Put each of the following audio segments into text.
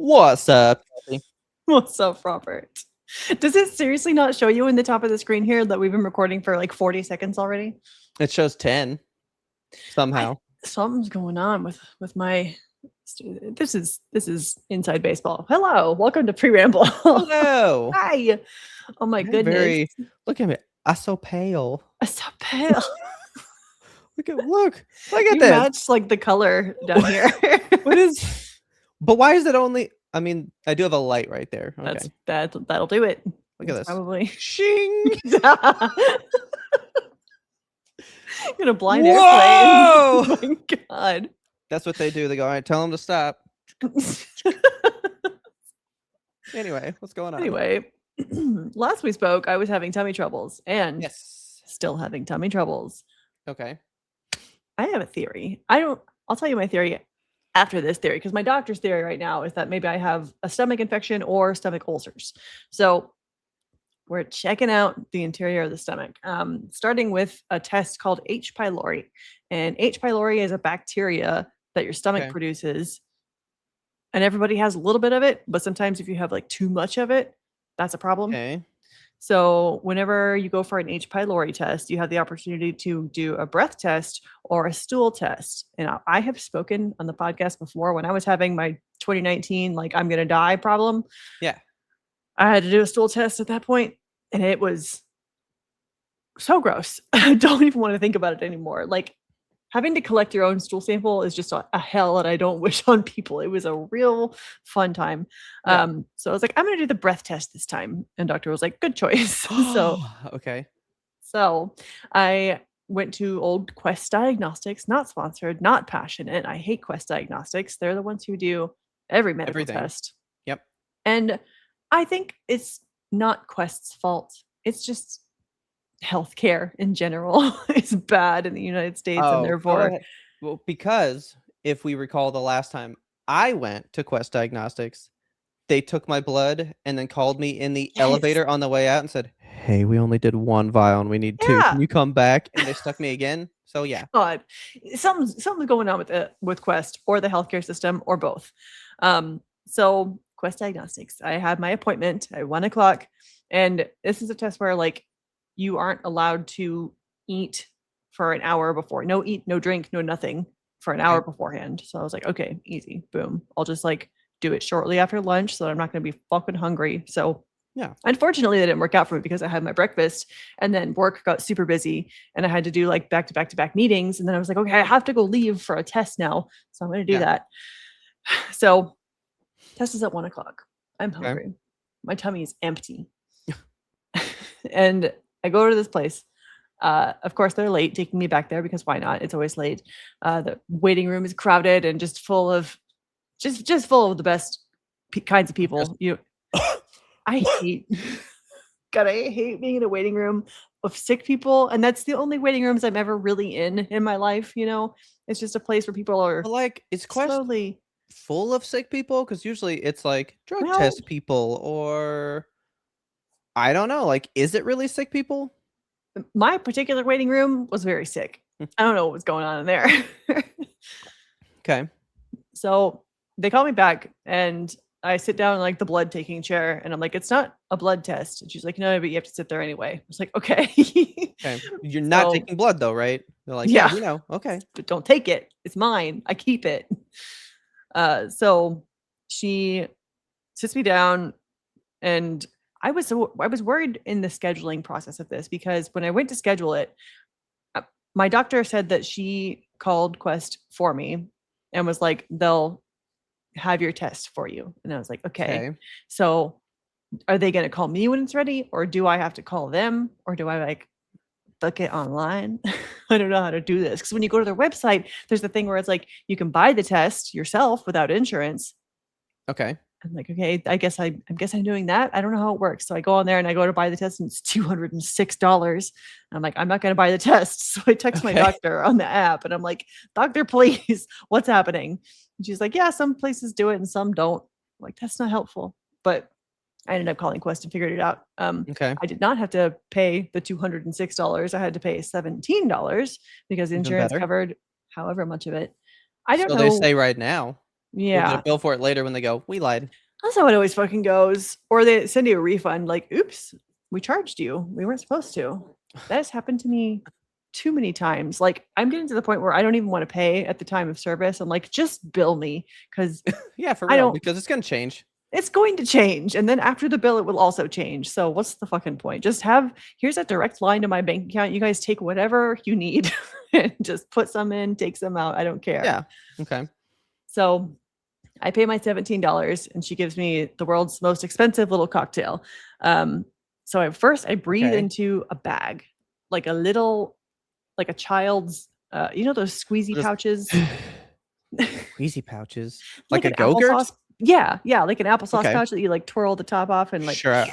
What's up? What's up, Robert? Does it seriously not show you in the top of the screen here that we've been recording for like 40 seconds already? It shows 10 somehow. Something's going on with my. This is inside baseball. Hello, welcome to Pre-Ramble. Hello. Hi. Oh my You're goodness, look at me. I'm so pale. I'm so pale. Look at You this. match like the color down here. What is? But why is it only? I mean, I do have a light right there. Okay. That'll do it. Look at this. Probably. Shing. Gonna blind Whoa! airplane. Oh my god. That's what they do. They go, all right, tell them to stop. Anyway, what's going on? Anyway, last we spoke, I was having tummy troubles and Yes. still having tummy troubles. Okay. I have a theory. I'll tell you my theory after this theory, because my doctor's theory right now is that maybe I have a stomach infection or stomach ulcers. So we're checking out the interior of the stomach, starting with a test called H. pylori. And H. pylori is a bacteria that your stomach Okay. produces. And everybody has a little bit of it, but sometimes if you have like too much of it, that's a problem. Okay. So whenever you go for an H. pylori test, you have the opportunity to do a breath test or a stool test. And I have spoken on the podcast before when I was having my 2019, like I'm going to die problem. Yeah. I had to do a stool test at that point, and it was so gross. I don't even want to think about it anymore. Like having to collect your own stool sample is just a hell that I don't wish on people. It was a real fun time. Yeah. So I was like, I'm going to do the breath test this time. And doctor was like, good choice. so Okay. so I went to old Quest Diagnostics, not sponsored, not passionate. I hate Quest Diagnostics. They're the ones who do every medical Everything. test. Yep. And I think it's not Quest's fault. It's just healthcare in general is bad in the United States, and Oh, go therefore, ahead. Well, because if we recall the last time I went to Quest Diagnostics, they took my blood and then called me in the yes, elevator on the way out and said, "Hey, we only did 1 vial and we need 2. yeah, Can you come back?" And they stuck me again. So yeah. God, something's going on with Quest or the healthcare system or both. So Quest Diagnostics, I had my appointment at 1 o'clock, and this is a test where like you aren't allowed to eat for an hour before. No eat, no drink, no nothing for an hour Okay. beforehand. So I was like, okay, easy, boom. I'll just like do it shortly after lunch so that I'm not going to be fucking hungry. So Yeah. unfortunately, that didn't work out for me because I had my breakfast and then work got super busy and I had to do like back to back to back meetings. And then I was like, okay, I have to go leave for a test now. So I'm going to do Yeah. that. So test is at 1 o'clock. I'm Okay. hungry. My tummy is empty. And I go to this place. Of course, they're late taking me back there because why not? It's always late. The waiting room is crowded and just full of just full of the best kinds of people. I hate God, I hate being in a waiting room of sick people, and that's the only waiting rooms I'm ever really in my life, you know? It's just a place where people are But like, is Quest slowly full of sick people? Because usually it's like drug well, test people or I don't know. Like, is it really sick people? my particular waiting room was very sick. I don't know what was going on in there. Okay. So they call me back and I sit down in like the blood taking chair and I'm like, it's not a blood test. And she's like, no, but you have to sit there anyway. I was like, okay. Okay. You're not So taking blood though, right? They're like, yeah, yeah, we know. Okay. but don't take it. It's mine. I keep it. So she sits me down and I was worried in the scheduling process of this because when I went to schedule it, my doctor said that she called Quest for me and was like, they'll have your test for you. And I was like, okay. Okay. So are they going to call me when it's ready or do I have to call them or do I like book it online? I don't know how to do this because when you go to their website, there's the thing where it's like you can buy the test yourself without insurance. Okay. I'm like, okay, I guess I'm doing that. I don't know how it works. So I go on there and I go to buy the test and it's $206. I'm like, I'm not going to buy the test. So I text my Okay. doctor on the app and I'm like, doctor, please, what's happening? And she's like, yeah, some places do it and some don't. I'm like, that's not helpful. But I ended up calling Quest and figured it out. Okay. I did not have to pay the $206. I had to pay $17 because Even insurance better. covered however much of it. I don't So they know. say right now. We'll get Yeah. a bill for it later when they go, we lied. That's how it always fucking goes. Or they send you a refund like, oops, we charged you. We weren't supposed to. That has happened to me too many times. Like, I'm getting to the point where I don't even want to pay at the time of service. I'm like, just bill me because Yeah, for I real, don't, because it's gonna change. it's going to change. And then after the bill, it will also change. So what's the fucking point? Just here's a direct line to my bank account. You guys take whatever you need and just put some in, take some out. I don't care. Yeah. Okay. So I pay my $17 and she gives me the world's most expensive little cocktail. So at first I breathe Okay. into a bag, like a little, like a child's, those squeezy Just- pouches, Squeezy pouches. Like a an Go-Gurt? applesauce. Yeah, like an applesauce Okay. pouch that you like twirl the top off and like. Sure.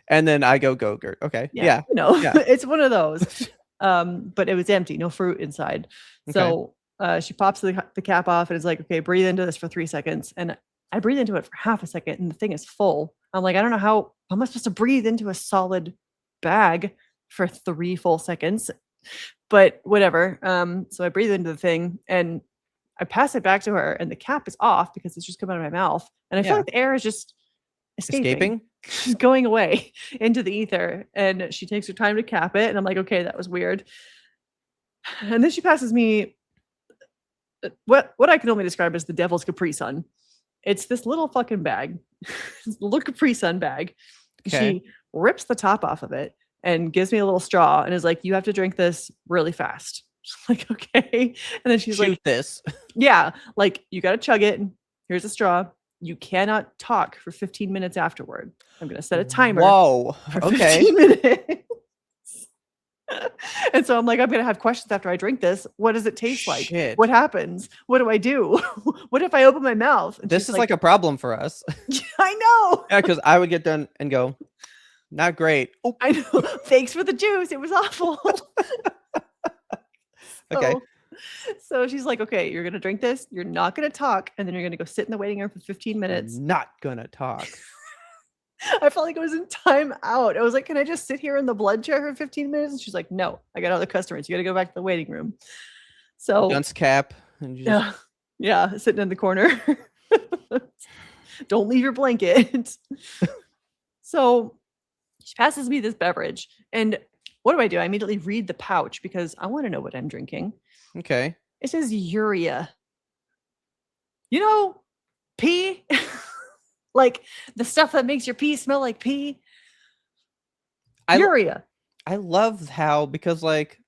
And then I go Go-Gurt. Okay. Yeah. Yeah. It's one of those. But it was empty, no fruit inside. So she pops the cap off and is like, okay, breathe into this for 3 seconds. And I breathe into it for half a second and the thing is full. I'm like, I don't know how am I supposed to breathe into a solid bag for 3 full seconds? But whatever. So I breathe into the thing and I pass it back to her and the cap is off because it's just come out of my mouth. And I feel Yeah. like the air is just escaping. Escaping? She's going away into the ether and she takes her time to cap it. And I'm like, okay, that was weird. And then she passes me what I can only describe as the devil's Capri Sun. It's this little fucking bag, this little Capri Sun bag. Okay. She rips the top off of it and gives me a little straw and is like, you have to drink this really fast. Like, okay. And then she's Shoot like, this. yeah, like you got to chug it. Here's a straw. You cannot talk for 15 minutes afterward. I'm going to set a timer. Whoa. For Okay. 15 minutes. And so I'm like, I'm going to have questions after I drink this. What does it taste like? Shit. What happens? What do I do? What if I open my mouth? And This she's is like a problem for us. I know. Yeah, because I would get done and go, not great. Oh, I know. Thanks for the juice. It was awful. okay. So she's like, okay, you're going to drink this. You're not going to talk. And then you're going to go sit in the waiting room for 15 minutes. Not gonna talk. I felt like I was in time out. I was like, can I just sit here in the blood chair for 15 minutes? And she's like, no, I got other customers. You got to go back to the waiting room. So Dunce cap. And you just, yeah, sitting in the corner. Don't leave your blanket. So she passes me this beverage. And what do? I immediately read the pouch because I want to know what I'm drinking. Okay. It says urea. You know, pee? Like the stuff that makes your pee smell like pee? Urea. I love how, because like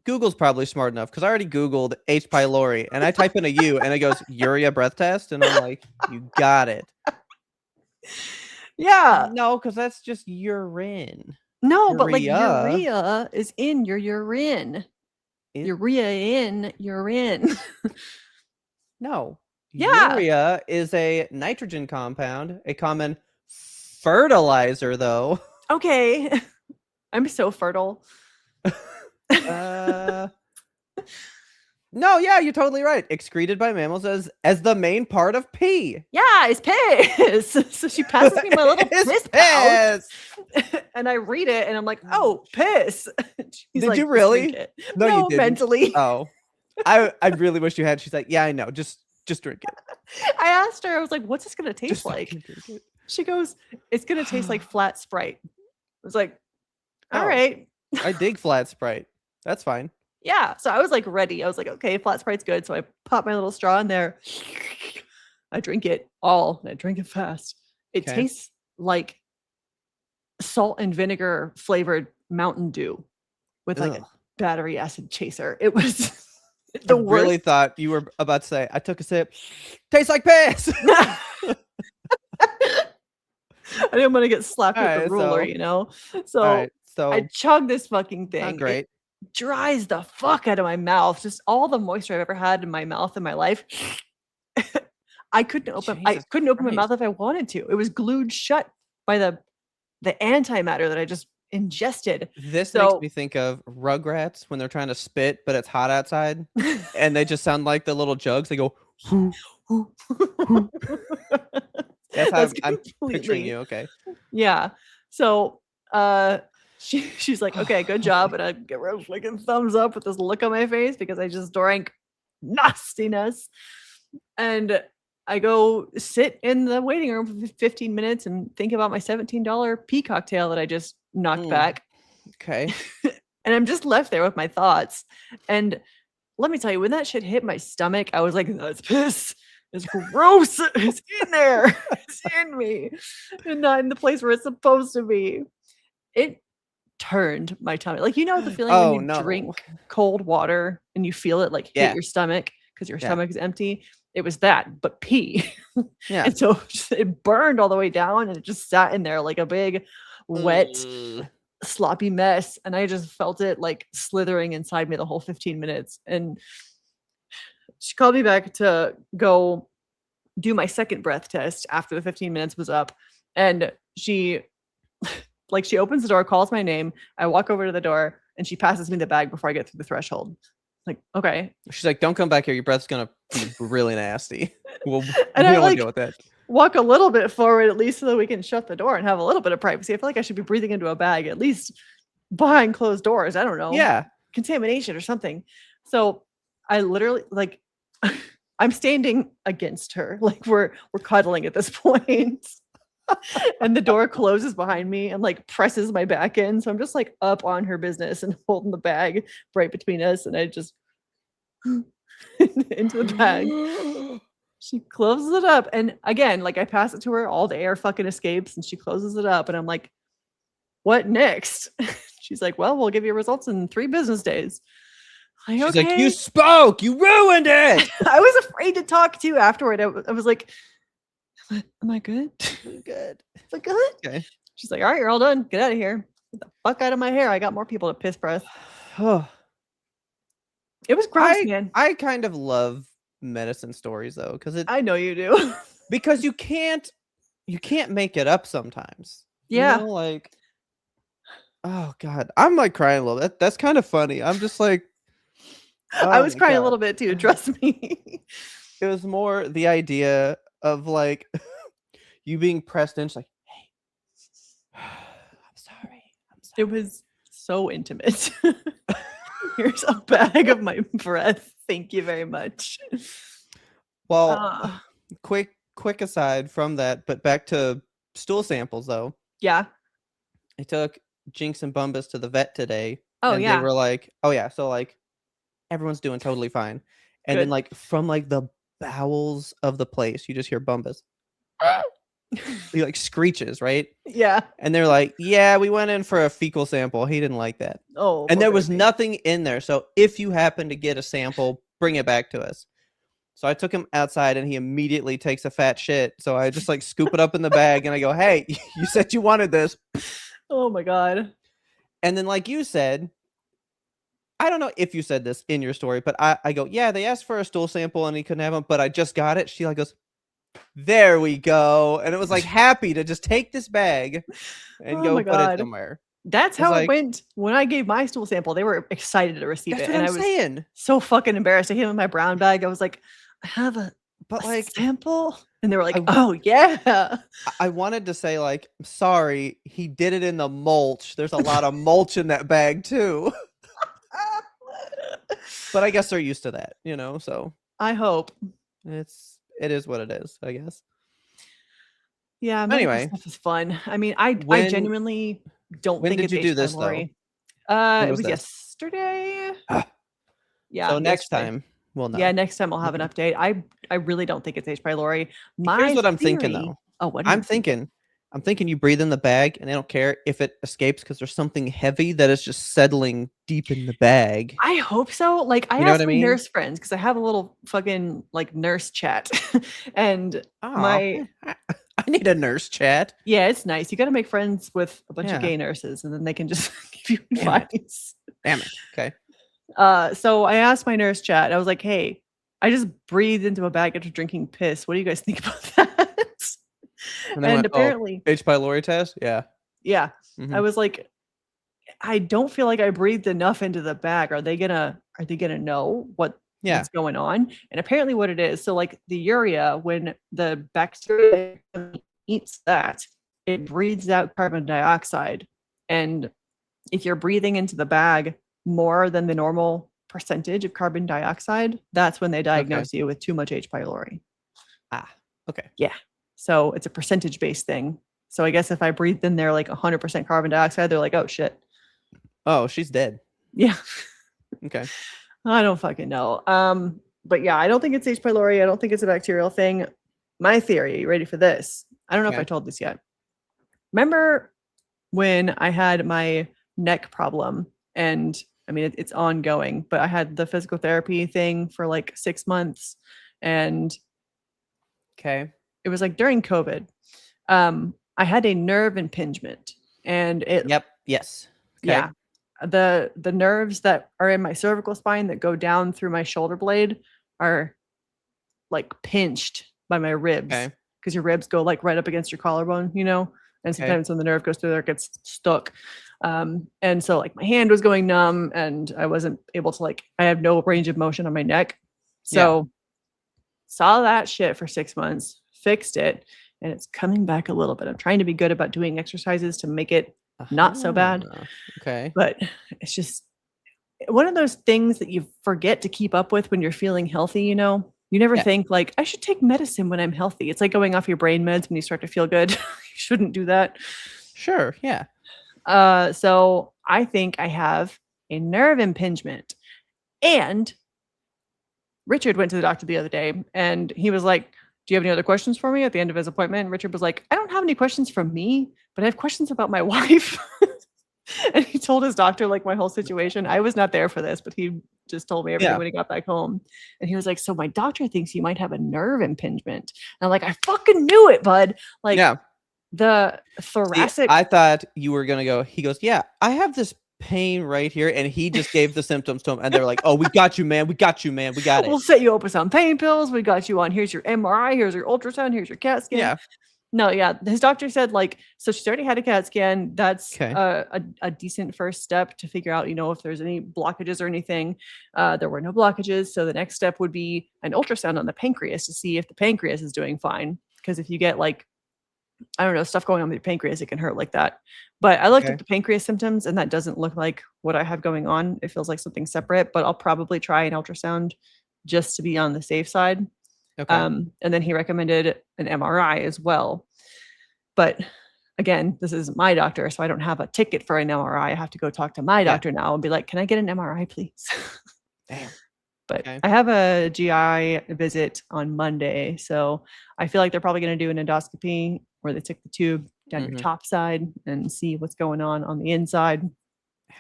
Google's probably smart enough because I already Googled H. pylori and I type in a U and it goes urea breath test. And I'm like, you got it. Yeah. No, because that's just urine. No, but like Urea. urea is in your urine. Urea in urine. No. Yeah. Urea is a nitrogen compound, a common fertilizer, though. Okay. I'm so fertile. No, yeah, you're totally right. Excreted by mammals as the main part of pee. Yeah, it's piss. So she passes me my little piss pouch, and I read it, and I'm like, "Oh, piss." She's Did like, you "Just really? drink it." No, you didn't. mentally. Oh, I really wish you had. She's like, yeah, I know. Just drink it. I asked her, I was like, "What's this gonna taste Just like?" fucking drink it. She goes, "It's gonna taste like flat Sprite." I was like, "All Oh. right." I dig flat Sprite. That's fine. Yeah. So I was like ready. I was like, okay, flat Sprite's good. So I pop my little straw in there. I drink it all and I drink it fast. It Okay. tastes like salt and vinegar flavored Mountain Dew with like a Ugh. battery acid chaser. It was I the worst. really thought you were about to say, I took a sip. Tastes like piss. I didn't want to get slapped with Alright, the ruler, so- you know? So All right. So I chug this fucking thing. not It great. dries the fuck out of my mouth. Just all the moisture I've ever had in my mouth in my life. I couldn't open my Christ. mouth if I wanted to. It was glued shut by the antimatter that I just ingested. This So- makes me think of Rugrats when they're trying to spit, but it's hot outside, and they just sound like the little jugs. They go. That's how I'm picturing you. Okay. Yeah. So she's like, okay, good job. And I give her a fucking thumbs up with this look on my face because I just drank nastiness. And I go sit in the waiting room for 15 minutes and think about my $17 pea cocktail that I just knocked back. Okay. And I'm just left there with my thoughts. And let me tell you, when that shit hit my stomach, I was like, that's piss. It's gross. It's in there. It's in me. And not in the place where it's supposed to be. It turned my tummy. Like, you know the feeling when Oh, you no. drink cold water and you feel it like hit Yeah. your stomach because your Yeah. stomach is empty? It was that, but pee. Yeah. And so it burned all the way down and it just sat in there like a big, wet, Ugh. sloppy mess. And I just felt it like slithering inside me the whole 15 minutes. And she called me back to go do my second breath test after the 15 minutes was up. And she she opens the door, calls my name. I walk over to the door and she passes me the bag before I get through the threshold. Like, okay. She's like, don't come back here. Your breath's gonna be really nasty. Well, we And don't I want to deal with that. walk a little bit forward at least so that we can shut the door and have a little bit of privacy. I feel like I should be breathing into a bag at least behind closed doors. I don't know. Yeah. Contamination or something. So I literally I'm standing against her. Like we're cuddling at this point. And the door closes behind me and like presses my back in. So I'm just like up on her business and holding the bag right between us. And I just into the bag. She closes it up. And again, like I pass it to her, all the air fucking escapes and she closes it up. And I'm like, what next? She's like, well, we'll give you results in 3 business days. Like, She's okay. like, you spoke, you ruined it. I was afraid to talk to you afterward. I was like, am I good? Good. Is it good? Okay. She's like, all right, you're all done. Get out of here. Get the fuck out of my hair. I got more people to piss breath. It was gross, man. I kind of love medicine stories though, because I know you do. because you can't make it up sometimes. Yeah. You know, like, oh God, I'm like crying a little. That's kind of funny. I'm just like, I oh was my crying a God. little bit too. Trust me. It was more the idea of like you being pressed in, just like, hey, I'm sorry. It was so intimate. Here's a bag of my breath. Thank you very much. Well, quick aside from that, but back to stool samples though. Yeah. I took Jinx and Bumbus to the vet today. Oh, and yeah. they were like, oh yeah, so like everyone's doing totally fine. And then Good. like from like the bowels of the place, you just hear Bumbus. He like screeches, right? Yeah. And they're like, yeah, we went in for a fecal sample. He didn't like that. Oh. And poor there was baby. nothing in there. So if you happen to get a sample, bring it back to us. So I took him outside and he immediately takes a fat shit. So I just like scoop it up in the bag and I go, hey, you said you wanted this. Oh my God. And then like you said, I don't know if you said this in your story, but I go, yeah, they asked for a stool sample and he couldn't have them, but I just got it. She like goes, there we go. And it was like happy to just take this bag and Oh go my put it God. somewhere. That's It's how like- it went when I gave my stool sample. They were excited to receive That's it. what And I'm I was saying. so fucking embarrassed. I hid it in my brown bag. I was like, I have a But like, sample. And they were like, I- oh yeah. I wanted to say like, sorry, he did it in the mulch. There's a lot of mulch in that bag too. But I guess they're used to that, you know, so I hope. it is what it is, I guess. Yeah, medical Anyway. stuff is fun. I mean, I When- genuinely don't when think did it's you do H. this, pylori. When It was was this? yesterday. Ah. Yeah. So next yesterday. time we'll know. Yeah, next time I'll have an update. I really don't think it's H. pylori. Here's what I'm thinking theory- though. Oh, what? are you I'm thinking you breathe in the bag and they don't care if it escapes because there's something heavy that is just settling deep in the bag. I hope so. Like I You know asked what I my mean? nurse friends because I have a little fucking like nurse chat, and my I need a nurse chat. yeah, it's nice. You got to make friends with a bunch of Yeah. gay nurses, and then they can just give you Damn it. advice. Damn it. Okay. So I asked my nurse chat. I was like, "Hey, I just breathed into a bag after drinking piss. What do you guys think about that?" And, they went, apparently, H. pylori test? Yeah. yeah, Mhm. I was like, I don't feel like I breathed enough into the bag. Are they gonna know what's going on? And apparently what it is, so like the urea, when the bacteria eats that, it breathes out carbon dioxide. And if you're breathing into the bag more than the normal percentage of carbon dioxide, that's when they diagnose you with too much H. pylori. Okay. So it's a percentage based thing. So I guess if I breathed in there like 100% carbon dioxide, they're like, oh shit. Oh, she's dead. Yeah. Okay. I don't fucking know. But yeah, I don't think it's H. pylori. I don't think it's a bacterial thing. My theory, you ready for this? I don't know if I Okay. told this yet. Remember when I had my neck problem? And I mean, it's ongoing, but I had the physical therapy thing for like 6 months. And Okay. it was like during COVID. I had a nerve impingement. And it, Yep. Yes. Okay. yeah, the nerves that are in my cervical spine that go down through my shoulder blade are like pinched by my ribs Okay. because your ribs go like right up against your collarbone, you know, and Okay. sometimes when the nerve goes through there, it gets stuck. And so like my hand was going numb and I wasn't able to like, I have no range of motion on my neck. So saw that shit for 6 months, fixed it, and it's coming back a little bit. I'm trying to be good about doing exercises to make it not so bad, Okay. but it's just one of those things that you forget to keep up with when you're feeling healthy, you know? You never Yeah. think like I should take medicine when I'm healthy. It's like going off your brain meds when you start to feel good. You shouldn't do that. Sure. Yeah. So I think I have a nerve impingement. And Richard went to the doctor the other day and he was like, do you have any other questions for me at the end of his appointment? And Richard was like, I don't have any questions from me, but I have questions about my wife. And he told his doctor like my whole situation. I was not there for this, but he just told me everything Yeah. when he got back home. And he was like, so my doctor thinks you might have a nerve impingement. And I'm like, I fucking knew it, bud. Like Yeah. the See, thoracic. I thought you were gonna go. He goes, yeah, I have this pain right here, and he just gave the symptoms to him, and they're like, oh, we got you, man. We got you, man. We got it. We'll set you up with some pain pills. We got you on. Here's your MRI. Here's your ultrasound. Here's your CAT scan. Yeah. No, yeah. His doctor said like, so she's already had a CAT scan. That's Okay. a decent first step to figure out, you know, if there's any blockages or anything. There were no blockages. So the next step would be an ultrasound on the pancreas to see if the pancreas is doing fine. Because if you get like, I don't know, stuff going on with your pancreas, it can hurt like that. But I looked Okay. at the pancreas symptoms and that doesn't look like what I have going on. It feels like something separate, but I'll probably try an ultrasound just to be on the safe side. Okay. And then he recommended an MRI as well. But again, this is my doctor, so I don't have a ticket for an MRI. I have to go talk to my doctor now and be like, can I get an MRI, please? Damn. But Okay. I have a GI visit on Monday. So I feel like they're probably going to do an endoscopy where they stick the tube down your top side and see what's going on the inside,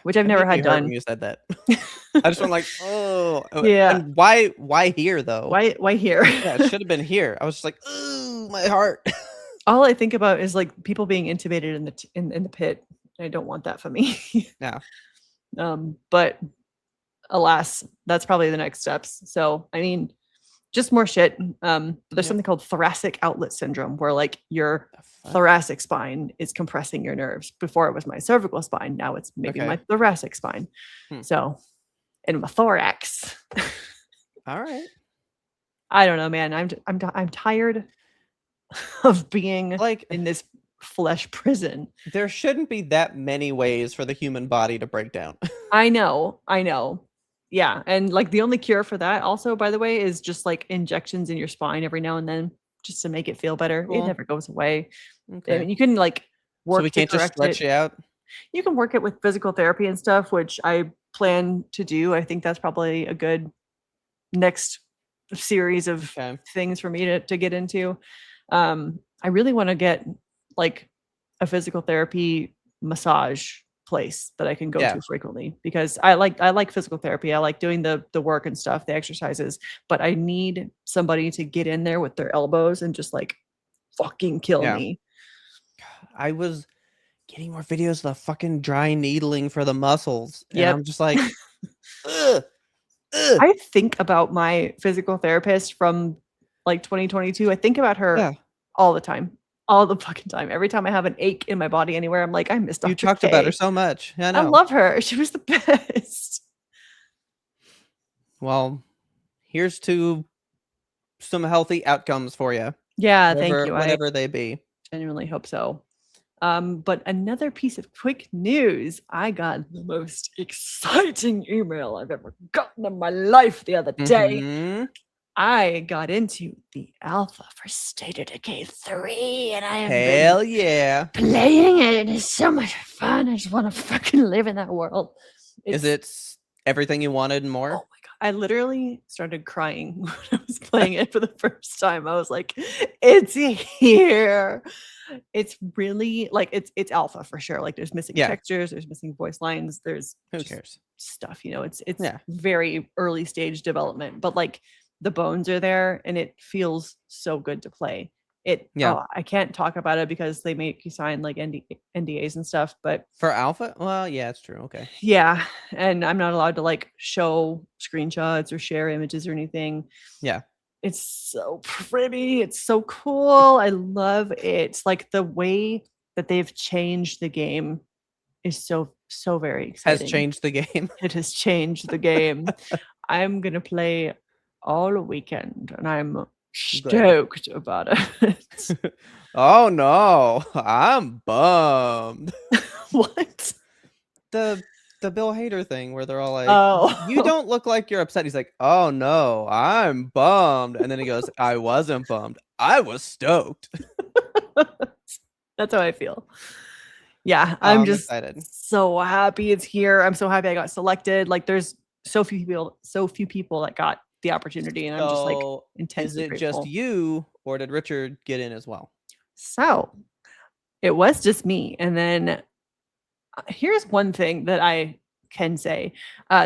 which I've That never made me had hurt done. when you said that. I just went like, oh. Yeah. And why here though? Why here? Yeah, it should have been here. I was just like, ooh, my heart. All I think about is like people being intubated in the in the pit. I don't want that for me. Yeah. But alas, that's probably the next steps. So I mean, just more shit. But there's something called thoracic outlet syndrome, where like your thoracic spine is compressing your nerves. Before it was my cervical spine. Now it's maybe my thoracic spine. So, in my thorax. All right. I don't know, man. I'm tired of being Like in this flesh prison. there shouldn't be that many ways for the human body to break down. I know. Yeah, and like the only cure for that also, by the way, is just like injections in your spine every now and then just to make it feel better. It Cool. never goes away. Okay. I mean, you can like work So we to can't just correct stretch it. you out. You can work it with physical therapy and stuff, which I plan to do. I think that's probably a good next series of things for me to get into. I really want to get like a physical therapy massage place that I can go to frequently because I like physical therapy. I like doing the work and stuff, the exercises, but I need somebody to get in there with their elbows and just like fucking kill me. I was getting more videos of the fucking dry needling for the muscles. And I'm just like, ugh. I think about my physical therapist from like 2022. I think about her all the time. All the fucking time. Every time I have an ache in my body anywhere, I'm like, I miss Dr. You talked about her so much. I know. I love her. She was the best. Well, here's to some healthy outcomes for you. Yeah, thank you. Whatever they be. Genuinely hope so. But another piece of quick news. I got the most exciting email I've ever gotten in my life the other day. I got into the alpha for State of Decay 3, and I have been Hell yeah. playing it, and it's so much fun. I just want to fucking live in that world. Is it everything you wanted and Oh more? my god! I literally started crying when I was playing it for the first time. I was like, "It's here!" It's really like it's alpha for sure. Like there's missing Yeah. textures, there's missing voice lines, there's Who just cares? stuff. You know, it's Yeah. very early stage development, but like the bones are there, and it feels so good to play. Yeah. I can't talk about it because they make you sign like NDAs and stuff, but For alpha? Well, yeah, it's true. Okay. yeah, and I'm not allowed to like show screenshots or share images or anything. Yeah. It's so pretty. It's so cool. I love it. Like the way that they've changed the game is so very Has exciting. changed the game. It has changed the game. I'm gonna play all weekend, and I'm stoked about it. Oh no, I'm bummed. What? The Bill Hader thing where they're all like, Oh, "You don't look like you're upset." He's like, "Oh no, I'm bummed," and then he goes, "I wasn't bummed. I was stoked." that's how I feel. Yeah, Oh, I'm I'm just excited. so happy it's here. I'm so happy I got selected. Like, there's so few people that got the opportunity, and I'm just like So, is intensely it grateful. just you, or did Richard get in as well? So it was just me, and then here's one thing that I can say.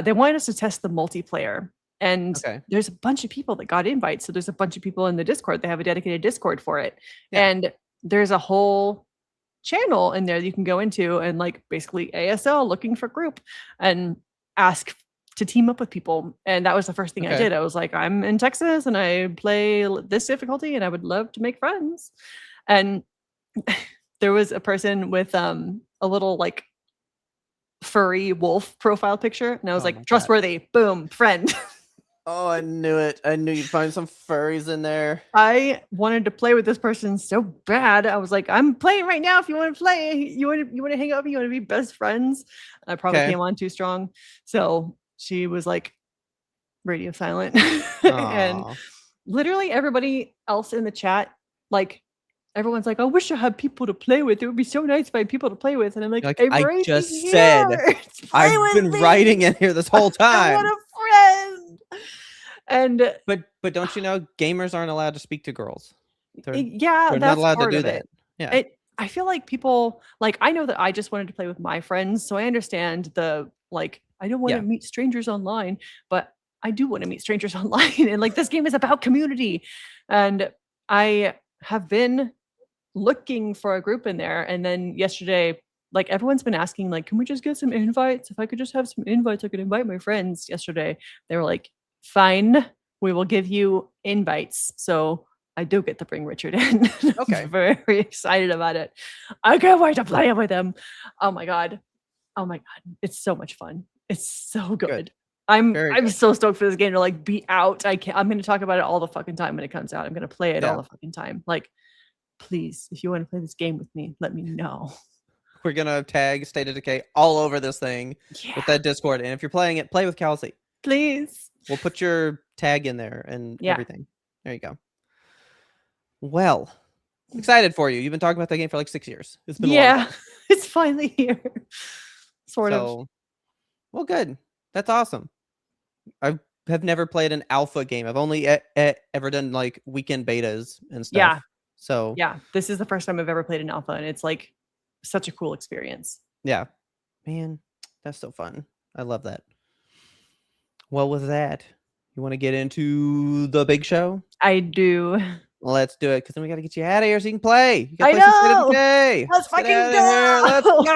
They wanted us to test the multiplayer, and Okay. there's a bunch of people that got invites. So there's a bunch of people in the Discord. They have a dedicated Discord for it. Yeah. And there's a whole channel in there that you can go into and like basically ASL looking for group and ask to team up with people. And that was the first thing I Okay. did. I was like, I'm in Texas and I play this difficulty and I would love to make friends. And there was a person with a little like furry wolf profile picture, and I was Oh my like, God. trustworthy, boom, friend. Oh, I knew it. I knew you'd find some furries in there. I wanted to play with this person so bad. I was like, I'm playing right now. If you want to play, you want to hang out with me, you want to be best friends. I probably Okay. came on too strong. So she was like radio silent. And Aw. literally everybody else in the chat, like everyone's like, I wish I had people to play with. It would be so nice if I had people to play with. And I'm like, Like, I'm I right just here. said, Play I've with been me. writing in here this whole I want time. a friend. And But don't you know gamers aren't allowed to speak to girls? They're yeah, not that's allowed to part do of that. it. Yeah. I feel like people like I know that I just wanted to play with my friends, so I understand the like I don't want Yeah. to meet strangers online, but I do want to meet strangers online. And like this game is about community. And I have been looking for a group in there. And then yesterday, like everyone's been asking, like, can we just get some invites? If I could just have some invites, I could invite my friends. Yesterday, they were like, fine, we will give you invites. So I do get to bring Richard in. Okay. I'm very excited about it. I can't wait to play it with him. Oh my god. Oh my god. It's so much fun. It's so good. I'm Very I'm good. so stoked for this game to like be out. I'm gonna talk about it all the fucking time when it comes out. I'm gonna play it all Yeah. the fucking time. Like, please, if you want to play this game with me, let me know. We're gonna tag State of Decay all over this thing Yeah, with that Discord. And if you're playing it, play with Kelsey. please. We'll put your tag in there and Yeah. everything. There you go. Well, excited for you. You've been talking about that game for like 6 years. It's been a long Yeah, time. it's finally here. Sort of. So, well, good. That's awesome. I have never played an alpha game. I've only ever done like weekend betas and stuff. Yeah. So Yeah, this is the first time I've ever played an alpha, and it's like such a cool experience. yeah, man, that's so fun. I love that. Well, with that, you want to get into the big show? I do. Let's do it, because then we got to get you out of here so you can play. You I gotta play some State of know! Decay. Let's Get fucking outta here. Let's go! go!